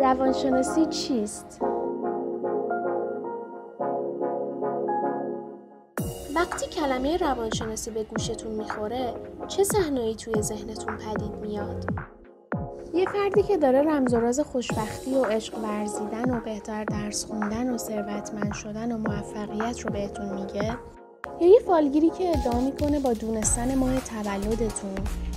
روانشناسی چیست؟ وقتی کلمه روانشناسی به گوشتون میخوره، چه صحنه‌ای توی ذهنتون پدید میاد؟ یه فردی که داره رمز و راز خوشبختی و عشق ورزیدن و بهتر درس خوندن و ثروتمند شدن و موفقیت رو بهتون میگه؟ یا یه فالگیری که ادعا میکنه با دونستن ماه تولدتون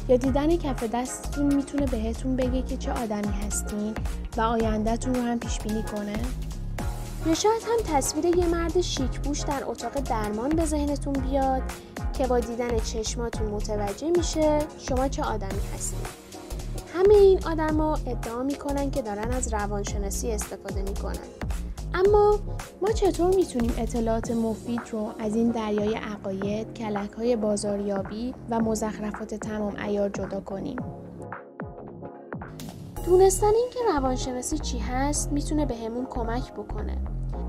یا دیدن کف دستتون میتونه بهتون بگه که چه آدمی هستین و آیندهتون رو هم پیش بینی کنه؟ یا شاید هم تصویر یه مرد شیک‌پوش در اتاق درمان به ذهنتون بیاد که با دیدن چشماتون متوجه میشه شما چه آدمی هستین. همه این آدما ادعا میکنن که دارن از روانشناسی استفاده میکنن. اما ما چطور میتونیم اطلاعات مفید رو از این دریای عقاید، کلک‌های بازاریابی و مزخرفات تمام عیار جدا کنیم؟ دونستن این که روانشناسی چی هست میتونه بهمون کمک بکنه.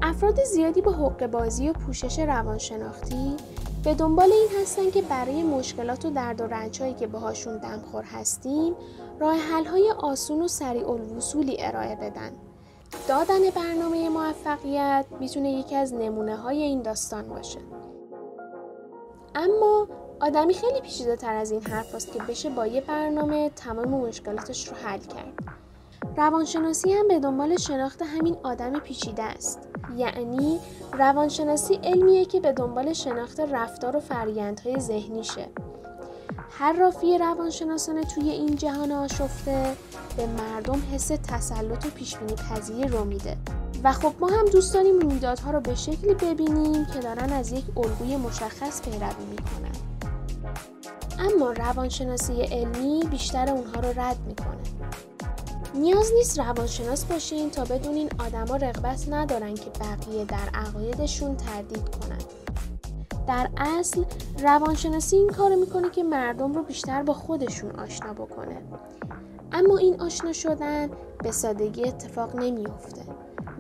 افراد زیادی با حقه‌بازی و پوشش روانشناختی به دنبال این هستن که برای مشکلات و درد و رنج‌هایی که باهاشون دمخور هستیم راه حل‌های آسون و سریع الوصولی ارائه بدن. دادن برنامه موفقیت میتونه یکی از نمونه‌های این داستان باشه. اما آدمی خیلی پیچیده‌تر از این حرف است که بشه با یه برنامه تمام مشکلاتش رو حل کرد. روانشناسی هم به دنبال شناخت همین آدم پیچیده است. یعنی روانشناسی علمیه که به دنبال شناخت رفتار و فرآیندهای ذهنیشه. هر رافی روانشناسانه توی این جهان آشفته به مردم حس تسلط و پیشبینی پذیری رو میده. و خب ما هم دوست داریم رویدادها رو به شکلی ببینیم که دارن از یک الگوی مشخص پیروی میکنن. اما روانشناسی علمی بیشتر اونها رو رد میکنه. نیاز نیست روانشناس باشین تا بدونین آدما رغبت ندارن که بقیه در عقایدشون تردید کنن. در اصل روانشناسی این کارو میکنه که مردم رو بیشتر با خودشون آشنا بکنه. اما این آشنا شدن به سادگی اتفاق نمیفته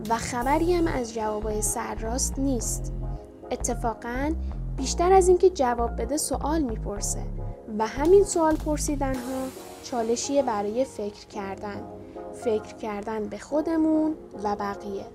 و خبری هم از جوابای سرراست نیست. اتفاقاً بیشتر از این که جواب بده سوال میپرسه و همین سوال پرسیدن ها چالشیه برای فکر کردن به خودمون و بقیه.